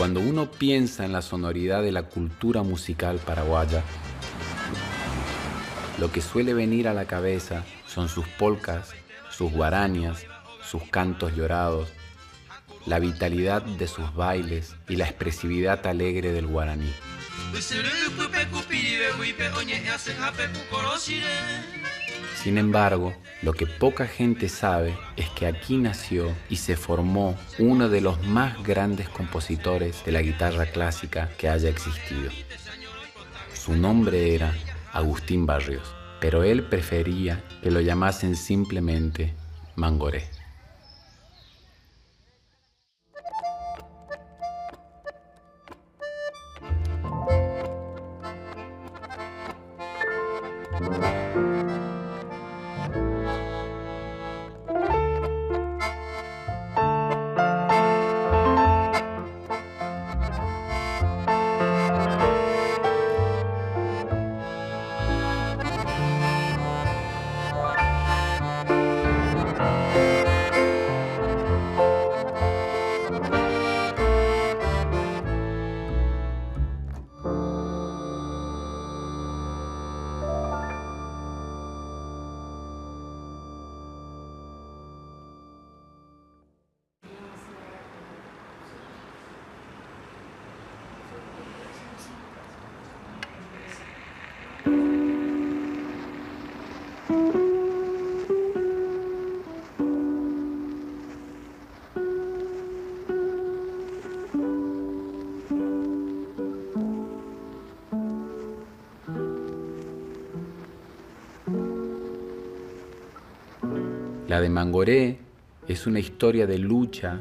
Cuando uno piensa en la sonoridad de la cultura musical paraguaya, lo que suele venir a la cabeza son sus polcas, sus guarañas, sus cantos llorados, la vitalidad de sus bailes y la expresividad alegre del guaraní. Sin embargo, lo que poca gente sabe es que aquí nació y se formó uno de los más grandes compositores de la guitarra clásica que haya existido. Su nombre era Agustín Barrios, pero él prefería que lo llamasen simplemente Mangoré. La de Mangoré es una historia de lucha,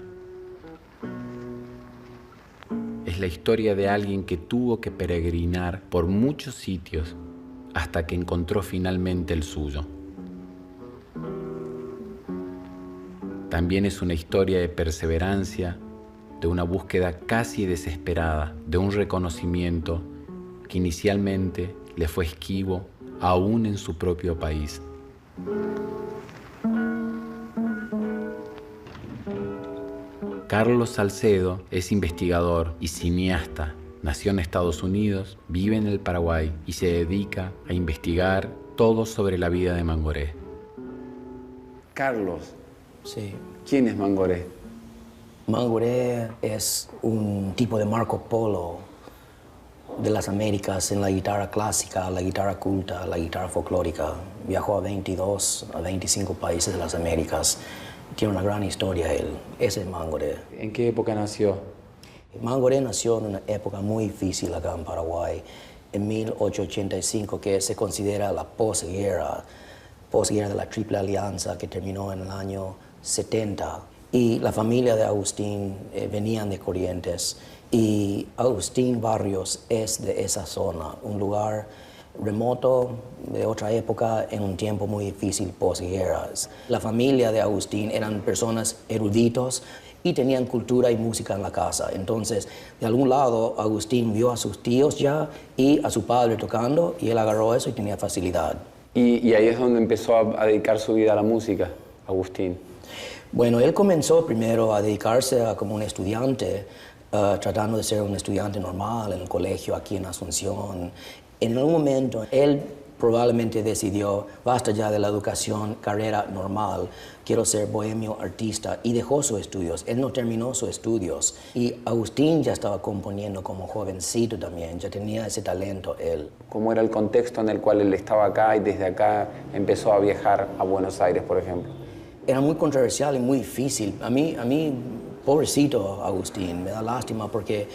es la historia de alguien que tuvo que peregrinar por muchos sitios hasta que encontró finalmente el suyo. También es una historia de perseverancia, de una búsqueda casi desesperada, de un reconocimiento que inicialmente le fue esquivo aún en su propio país. Carlos Salcedo es investigador y cineasta. Nació en Estados Unidos, vive en el Paraguay y se dedica a investigar todo sobre la vida de Mangoré. Carlos, Sí. ¿quién es Mangoré? Mangoré es un tipo de Marco Polo de las Américas en la guitarra clásica, la guitarra culta, la guitarra folclórica. Viajó a 22 a 25 países de las Américas. Tiene una gran historia él. Ese es Mangoré. ¿En qué época nació? Mangoré nació en una época muy difícil acá en Paraguay, en 1885, que se considera la posguerra de la Triple Alianza, que terminó en el año 70. Y la familia de Agustín venían de Corrientes, y Agustín Barrios es de esa zona, un lugar remoto de otra época en un tiempo muy difícil posguerras. La familia de Agustín eran personas eruditos y tenían cultura y música en la casa. Entonces, de algún lado, Agustín vio a sus tíos ya y a su padre tocando, y él agarró eso y tenía facilidad. Y ahí es donde empezó a dedicar su vida a la música, Agustín. Bueno, él comenzó primero a dedicarse como un estudiante, tratando de ser un estudiante normal en el colegio aquí en Asunción. En algún momento, él probablemente decidió, basta ya de la educación, carrera normal, quiero ser bohemio artista, y dejó sus estudios. Él no terminó sus estudios. Y Agustín ya estaba componiendo como jovencito también, ya tenía ese talento él. ¿Cómo era el contexto en el cual él estaba acá y desde acá empezó a viajar a Buenos Aires, por ejemplo? Era muy controversial y muy difícil. A mí, pobrecito Agustín, me da lástima porque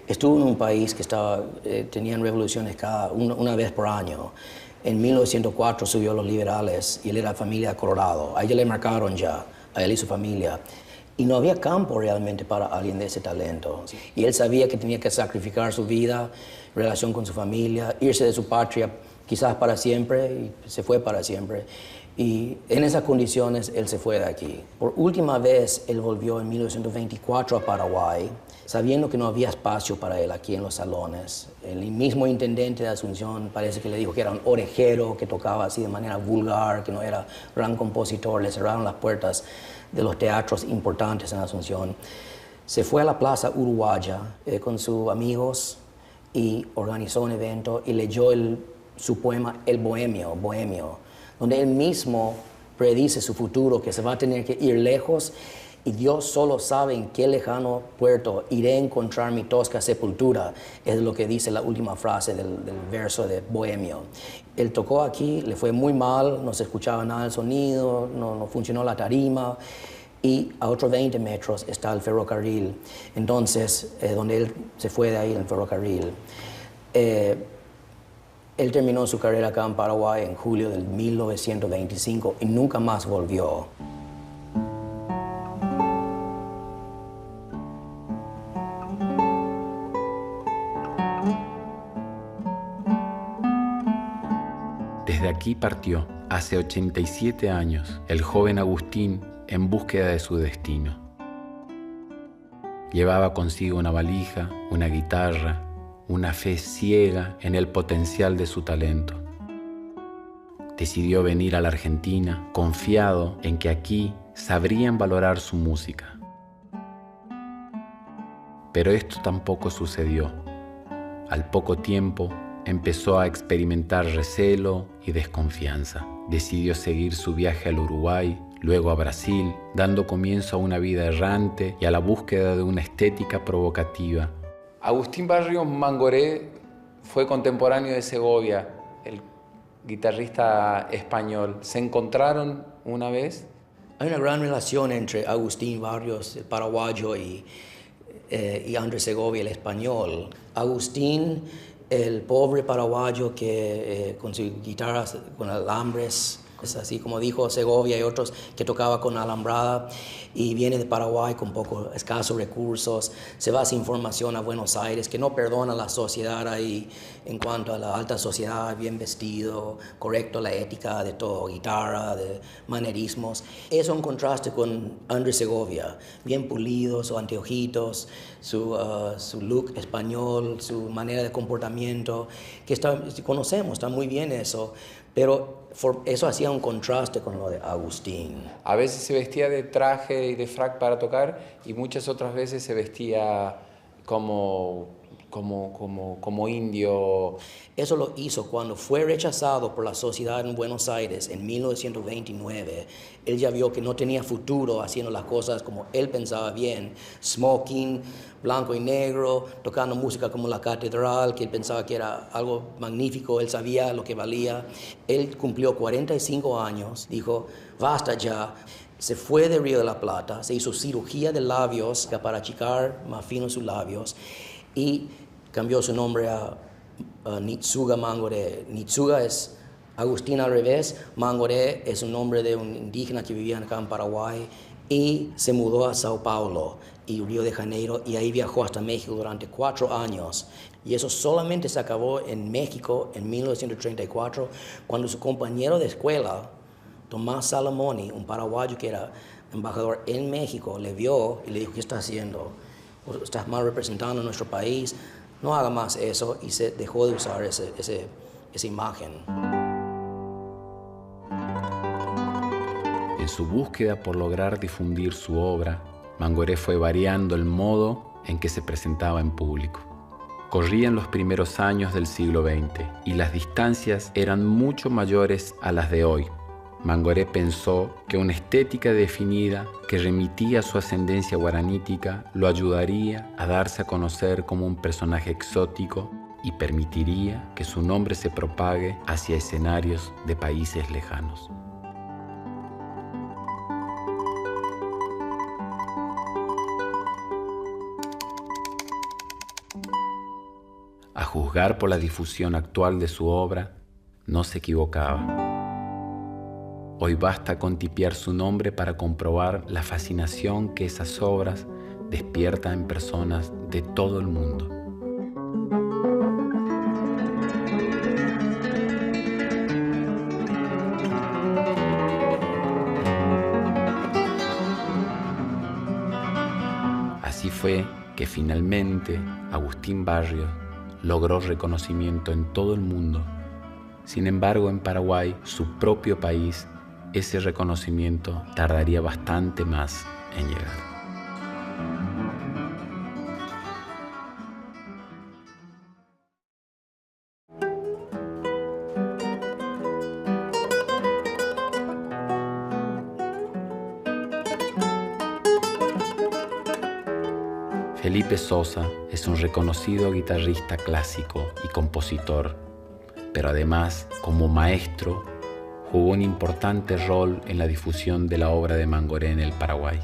estuvo en un país que tenían revoluciones una vez por año. En 1904 subió los liberales y él era familia de Colorado. A ella le marcaron ya, a él y su familia. Y no había campo realmente para alguien de ese talento. Y él sabía que tenía que sacrificar su vida, relación con su familia, irse de su patria quizás para siempre, y se fue para siempre. Y en esas condiciones él se fue de aquí. Por última vez él volvió en 1924 a Paraguay, sabiendo que no había espacio para él aquí en los salones. El mismo intendente de Asunción parece que le dijo que era un orejero, que tocaba así de manera vulgar, que no era gran compositor. Le cerraron las puertas de los teatros importantes en Asunción. Se fue a la Plaza Uruguaya con sus amigos y organizó un evento y leyó su poema El Bohemio, donde él mismo predice su futuro, que se va a tener que ir lejos y Dios solo sabe en qué lejano puerto iré a encontrar mi tosca sepultura, es lo que dice la última frase del verso de Bohemio. Él tocó aquí, le fue muy mal, no se escuchaba nada del sonido, no funcionó la tarima, y a otros 20 metros está el ferrocarril. Entonces, donde él se fue de ahí, el ferrocarril. Él terminó su carrera acá en Paraguay en julio del 1925 y nunca más volvió. Desde aquí partió, hace 87 años, el joven Agustín en búsqueda de su destino. Llevaba consigo una valija, una guitarra, una fe ciega en el potencial de su talento. Decidió venir a la Argentina confiado en que aquí sabrían valorar su música. Pero esto tampoco sucedió. Al poco tiempo empezó a experimentar recelo y desconfianza. Decidió seguir su viaje al Uruguay, luego a Brasil, dando comienzo a una vida errante y a la búsqueda de una estética provocativa. Agustín Barrios Mangoré fue contemporáneo de Segovia, el guitarrista español. ¿Se encontraron una vez? Hay una gran relación entre Agustín Barrios, el paraguayo, y Andrés Segovia, el español. Agustín, el pobre paraguayo que con sus guitarras con alambres, es así como dijo Segovia y otros, que tocaba con alambrada y viene de Paraguay con poco escasos recursos, se va sin formación a Buenos Aires, que no perdona la sociedad ahí en cuanto a la alta sociedad, bien vestido, correcto, la ética de todo, guitarra, de manerismos. Eso en contraste con Andrés Segovia, bien pulido, sus anteojitos, su look español, su manera de comportamiento, que conocemos, está muy bien eso, pero eso hacía un contraste con lo de Agustín. A veces se vestía de traje y de frac para tocar y muchas otras veces se vestía como indio. Eso lo hizo cuando fue rechazado por la sociedad en Buenos Aires en 1929. Él ya vio que no tenía futuro haciendo las cosas como él pensaba bien. Smoking, blanco y negro, tocando música como La Catedral, que él pensaba que era algo magnífico, él sabía lo que valía. Él cumplió 45 años, dijo, basta ya. Se fue de Río de la Plata, se hizo cirugía de labios para achicar más finos sus labios y cambió su nombre a Nitsuga Mangoré. Nitsuga es Agustín al revés, Mangoré es un nombre de un indígena que vivía acá en Paraguay y se mudó a Sao Paulo y Río de Janeiro y ahí viajó hasta México durante 4 años. Y eso solamente se acabó en México en 1934 cuando su compañero de escuela, Tomás Salamoni, un paraguayo que era embajador en México, le vio y le dijo, ¿qué está haciendo? Estás mal representando a nuestro país, no haga más eso, y se dejó de usar esa imagen. En su búsqueda por lograr difundir su obra, Mangoré fue variando el modo en que se presentaba en público. Corrían los primeros años del siglo XX y las distancias eran mucho mayores a las de hoy. Mangoré pensó que una estética definida que remitía a su ascendencia guaranítica lo ayudaría a darse a conocer como un personaje exótico y permitiría que su nombre se propague hacia escenarios de países lejanos. A juzgar por la difusión actual de su obra, no se equivocaba. Hoy basta con tipear su nombre para comprobar la fascinación que esas obras despiertan en personas de todo el mundo. Así fue que finalmente Agustín Barrios logró reconocimiento en todo el mundo. Sin embargo, en Paraguay, su propio país, ese reconocimiento tardaría bastante más en llegar. Felipe Sosa es un reconocido guitarrista clásico y compositor, pero además, como maestro, jugó un importante rol en la difusión de la obra de Mangoré en el Paraguay.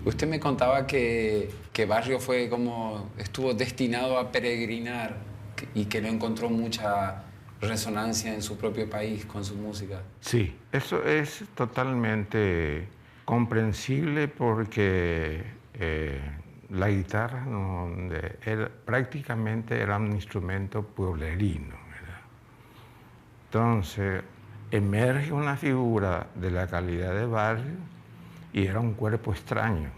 Usted me contaba que Barrio fue como, estuvo destinado a peregrinar y que no encontró mucha resonancia en su propio país con su música. Sí, eso es totalmente comprensible porque la guitarra prácticamente era un instrumento pueblerino, ¿verdad? Entonces emerge una figura de la calidad de Barrio y era un cuerpo extraño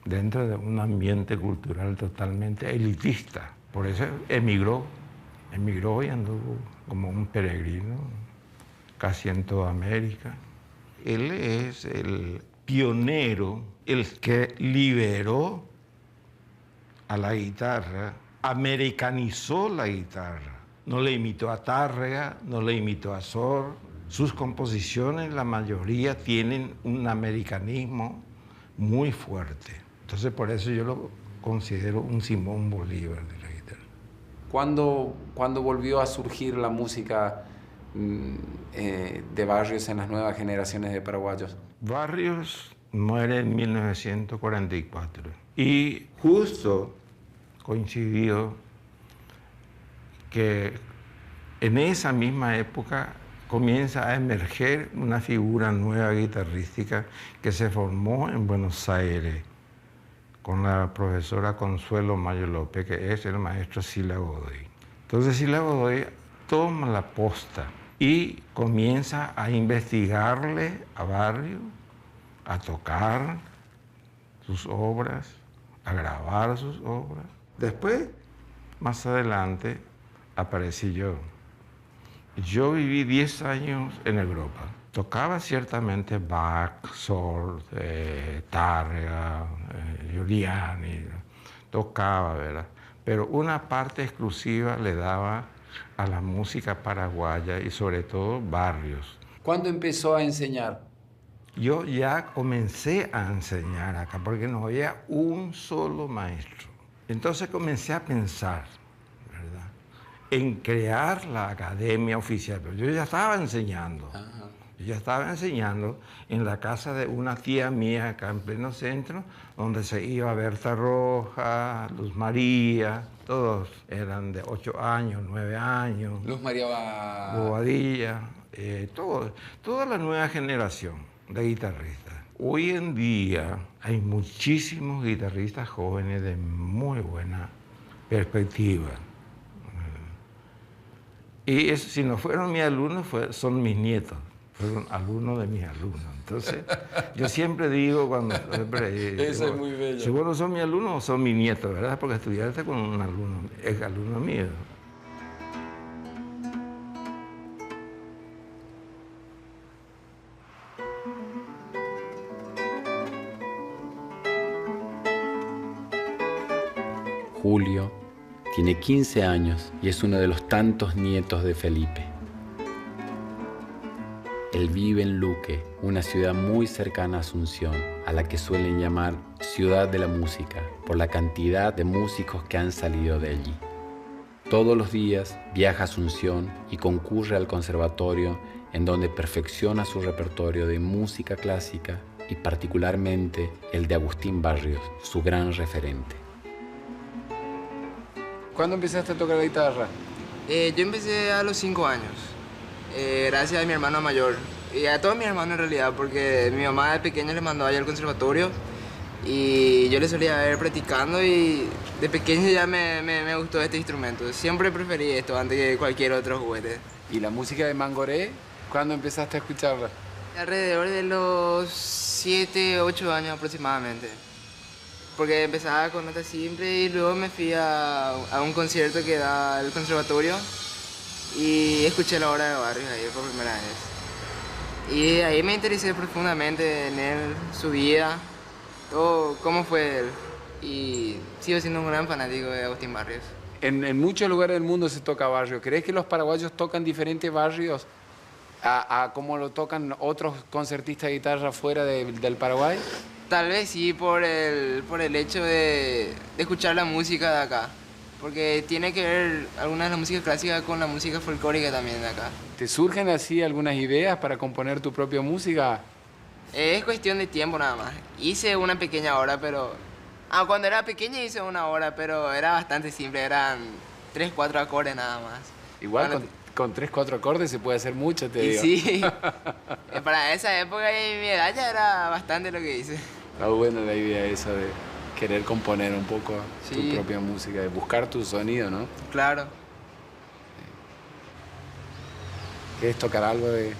dentro de un ambiente cultural totalmente elitista. Por eso emigró y anduvo como un peregrino casi en toda América. Él es el pionero, el que liberó a la guitarra, americanizó la guitarra. No le imitó a Tárrega, no le imitó a Sor. Sus composiciones, la mayoría, tienen un americanismo muy fuerte. Entonces, por eso yo lo considero un Simón Bolívar de la guitarra. ¿Cuándo volvió a surgir la música de Barrios en las nuevas generaciones de paraguayos? Barrios muere en 1944 y justo coincidió que en esa misma época comienza a emerger una figura nueva guitarrística que se formó en Buenos Aires con la profesora Consuelo Mayo López, que es el maestro Sila Godoy. Entonces Sila Godoy toma la posta y comienza a investigarle a Barrio, a tocar sus obras, a grabar sus obras. Después, más adelante, aparecí yo. Yo viví 10 años en Europa. Tocaba ciertamente Bach, Sor, Tárrega, Giuliani, tocaba, ¿verdad? Pero una parte exclusiva le daba a la música paraguaya y sobre todo Barrios. ¿Cuándo empezó a enseñar? Yo ya comencé a enseñar acá porque no había un solo maestro. Entonces comencé a pensar, ¿verdad?, en crear la academia oficial. Pero yo ya estaba enseñando. Ajá. Yo ya estaba enseñando en la casa de una tía mía acá en pleno centro, donde se iba Berta Roja, Luz María, todos eran de 8 años, 9 años. Luz María Bobadilla, toda la nueva generación de guitarristas. Hoy en día hay muchísimos guitarristas jóvenes de muy buena perspectiva. Y si no fueron mis alumnos, son mis nietos. Fueron alumnos de mis alumnos. Entonces, yo siempre digo cuando... Eso es muy bello. Si vos no son mis alumnos, son mis nietos, ¿verdad? Porque estudiaste con un alumno, es alumno mío. Julio tiene 15 años y es uno de los tantos nietos de Felipe. Él vive en Luque, una ciudad muy cercana a Asunción, a la que suelen llamar Ciudad de la Música, por la cantidad de músicos que han salido de allí. Todos los días viaja a Asunción y concurre al conservatorio, en donde perfecciona su repertorio de música clásica y particularmente el de Agustín Barrios, su gran referente. ¿Cuándo empezaste a tocar la guitarra? Yo empecé a los 5 años, gracias a mi hermano mayor y a todos mis hermanos en realidad, porque mi mamá de pequeño les mandó allá al conservatorio y yo les solía ver practicando y de pequeño ya me gustó este instrumento. Siempre preferí esto antes que cualquier otro juguete. ¿Y la música de Mangoré? ¿Cuándo empezaste a escucharla? Alrededor de los 7, 8 años aproximadamente. Porque empezaba con notas simples y luego me fui a un concierto que da el conservatorio y escuché la obra de Barrios ahí por primera vez. Y ahí me interesé profundamente en él, su vida, todo, cómo fue él. Y sigo siendo un gran fanático de Agustín Barrios. En muchos lugares del mundo se toca Barrios. ¿Crees que los paraguayos tocan diferentes Barrios a como lo tocan otros concertistas de guitarra fuera del Paraguay? Tal vez sí por el hecho de escuchar la música de acá. Porque tiene que ver algunas de la música clásica con la música folclórica también de acá. ¿Te surgen así algunas ideas para componer tu propia música? Es cuestión de tiempo nada más. Hice una pequeña obra, pero... cuando era pequeña hice una obra, pero era bastante simple. Eran 3, 4 acordes nada más. Igual con 3, 4 acordes se puede hacer mucho, te digo. Sí. Para esa época y mi edad ya era bastante lo que hice. Está buena la idea esa de querer componer un poco tu propia música, de buscar tu sonido, ¿no? Claro. ¿Quieres tocar algo de...?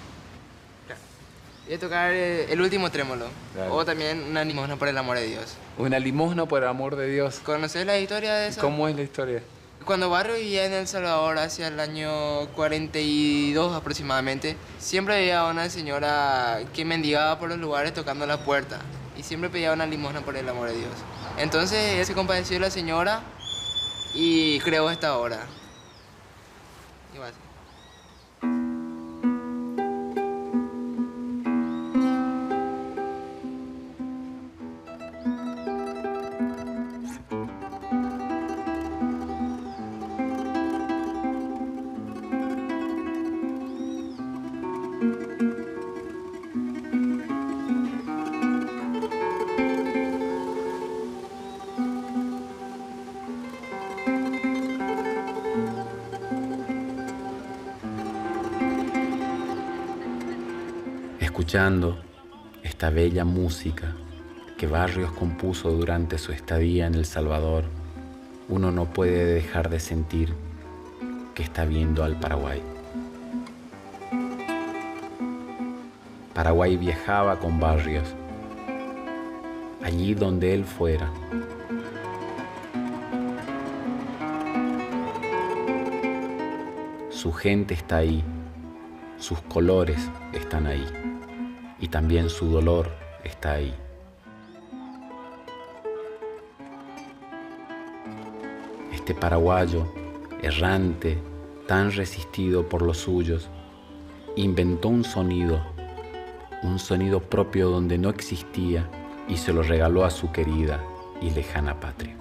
Voy a tocar el último trémolo. Dale. O también una limosna por el amor de Dios. Una limosna por el amor de Dios. ¿Conoces la historia de eso? ¿Cómo es la historia? Cuando Barrio vivía en El Salvador hacia el año 42 aproximadamente, siempre había una señora que mendigaba por los lugares tocando la puerta y siempre pedía una limosna por el amor de Dios. Entonces él se compadeció de la señora y creó esta obra. Y va así. Escuchando esta bella música que Barrios compuso durante su estadía en El Salvador, uno no puede dejar de sentir que está viendo al Paraguay. Paraguay viajaba con Barrios, allí donde él fuera. Su gente está ahí, sus colores están ahí. Y también su dolor está ahí. Este paraguayo, errante, tan resistido por los suyos, inventó un sonido propio donde no existía y se lo regaló a su querida y lejana patria.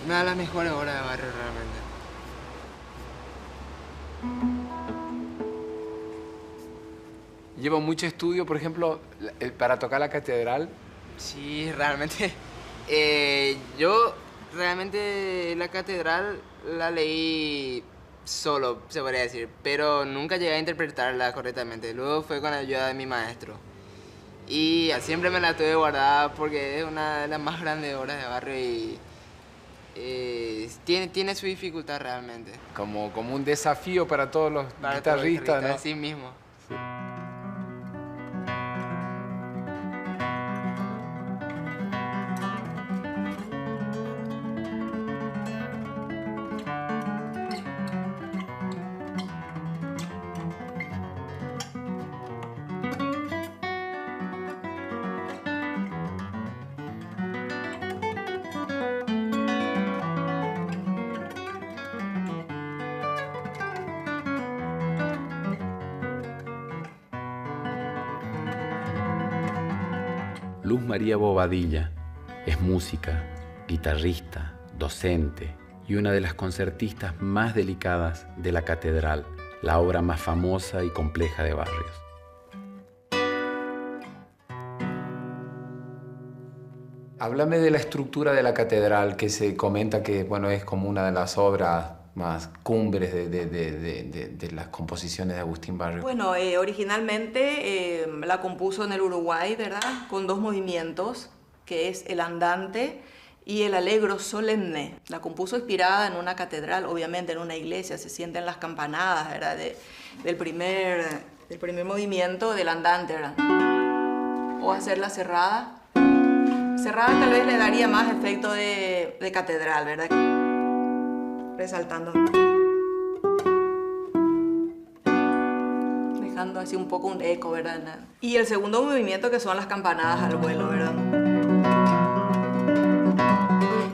Una de las mejores obras de Barrio realmente. Lleva mucho estudio, por ejemplo, para tocar la catedral. Sí, realmente. Yo realmente la catedral la leí solo, se podría decir, pero nunca llegué a interpretarla correctamente. Luego fue con la ayuda de mi maestro. Y siempre me la tuve guardada porque es una de las más grandes obras de Barrio y tiene su dificultad realmente. Como un desafío para todos los guitarristas, ¿no? Así mismo. Luz María Bobadilla es música, guitarrista, docente y una de las concertistas más delicadas de la catedral, la obra más famosa y compleja de Barrios. Háblame de la estructura de la catedral, que se comenta que bueno, es como una de las obras más cumbres de las composiciones de Agustín Barrios. Bueno, originalmente la compuso en el Uruguay, ¿verdad? Con 2 movimientos, que es el andante y el allegro solemne. La compuso inspirada en una catedral, obviamente en una iglesia, se sienten las campanadas, ¿verdad? Del primer del primer movimiento del andante, ¿verdad? O hacerla cerrada. Cerrada tal vez le daría más efecto de catedral, ¿verdad? Resaltando. Dejando así un poco un eco, ¿verdad? Y el segundo movimiento que son las campanadas al vuelo, ¿verdad?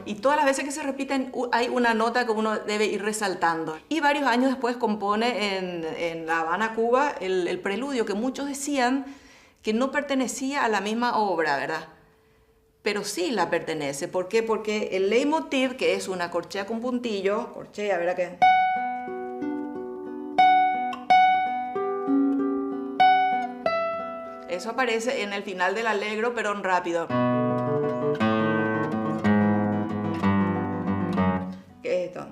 Y todas las veces que se repiten hay una nota que uno debe ir resaltando. Y varios años después compone en La Habana, Cuba, el preludio que muchos decían que no pertenecía a la misma obra, ¿verdad? Pero sí la pertenece. ¿Por qué? Porque el leitmotiv, que es una corchea con puntillo, corchea, ¿verdad que? Eso aparece en el final del allegro, pero en rápido. ¿Qué es esto?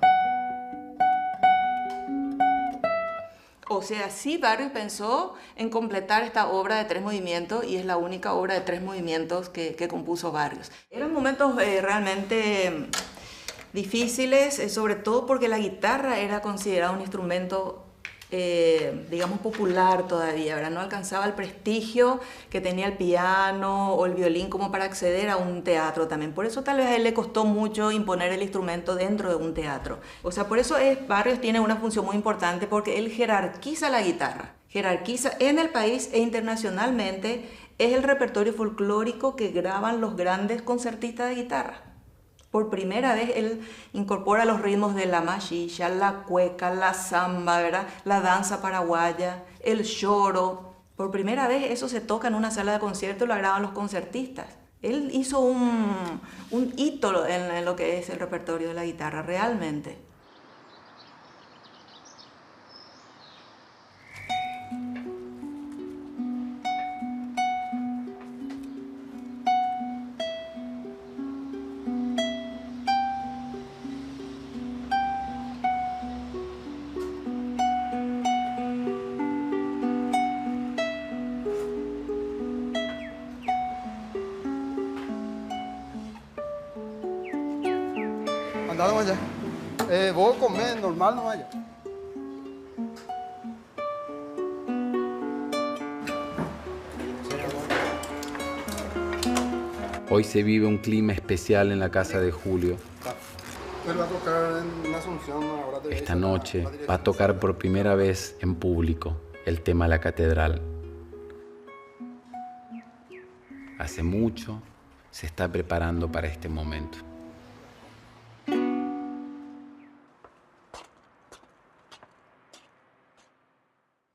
O sea, sí Barrios pensó en completar esta obra de 3 movimientos y es la única obra de 3 movimientos que compuso Barrios. Eran momentos realmente difíciles, sobre todo porque la guitarra era considerada un instrumento digamos popular todavía, ¿verdad? No alcanzaba el prestigio que tenía el piano o el violín como para acceder a un teatro también. Por eso tal vez a él le costó mucho imponer el instrumento dentro de un teatro. O sea, por eso Barrios tiene una función muy importante porque él jerarquiza la guitarra, jerarquiza en el país e internacionalmente, es el repertorio folclórico que graban los grandes concertistas de guitarra. Por primera vez él incorpora los ritmos de la machicha, la cueca, la samba, ¿verdad? La danza paraguaya, el choro. Por primera vez eso se toca en una sala de concierto y lo graban los concertistas. Él hizo un hito en lo que es el repertorio de la guitarra, realmente. Andá nomás ya. Vos comés normal nomás ya. Hoy se vive un clima especial en la casa de Julio. Él va a tocar en Asunción ahora. Esta noche va a tocar por primera vez en público el tema La Catedral. Hace mucho se está preparando para este momento.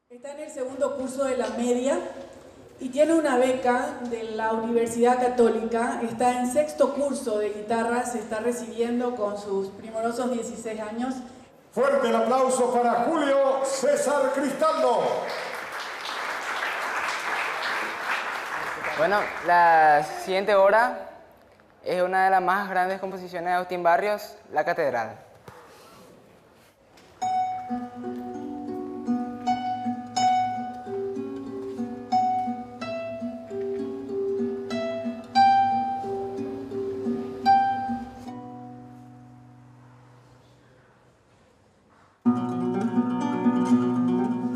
Está en el segundo curso de la media y tiene una beca de la Universidad Católica. Está en 6º curso de guitarra, se está recibiendo con sus primorosos 16 años. Fuerte el aplauso para Julio César Cristaldo. Bueno, la siguiente obra es una de las más grandes composiciones de Agustín Barrios, La Catedral.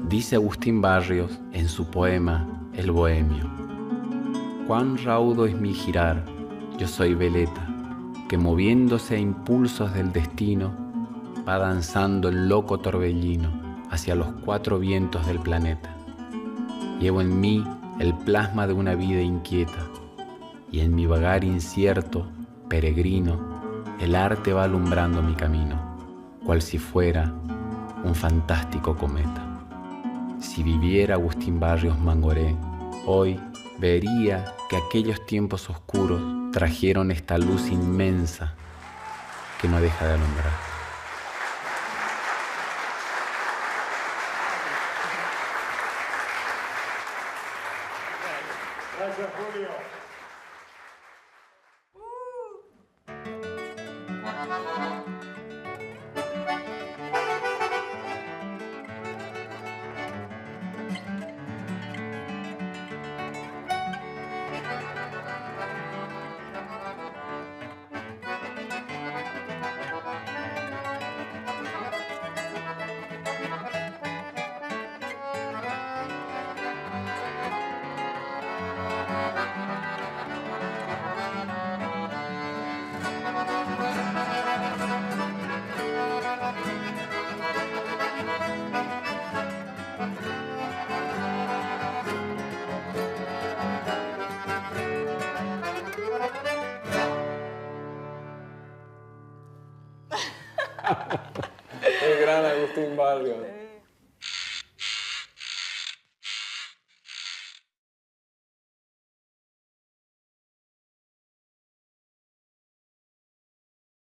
Dice Agustín Barrios en su poema El Bohemio: cuán raudo es mi girar, yo soy veleta, que moviéndose a impulsos del destino, va danzando el loco torbellino hacia los 4 vientos del planeta. Llevo en mí el plasma de una vida inquieta, y en mi vagar incierto, peregrino, el arte va alumbrando mi camino, cual si fuera un fantástico cometa. Si viviera Agustín Barrios Mangoré, hoy vería que aquellos tiempos oscuros trajeron esta luz inmensa que no deja de alumbrar. Gracias, Julio. El gran Agustín Barrios.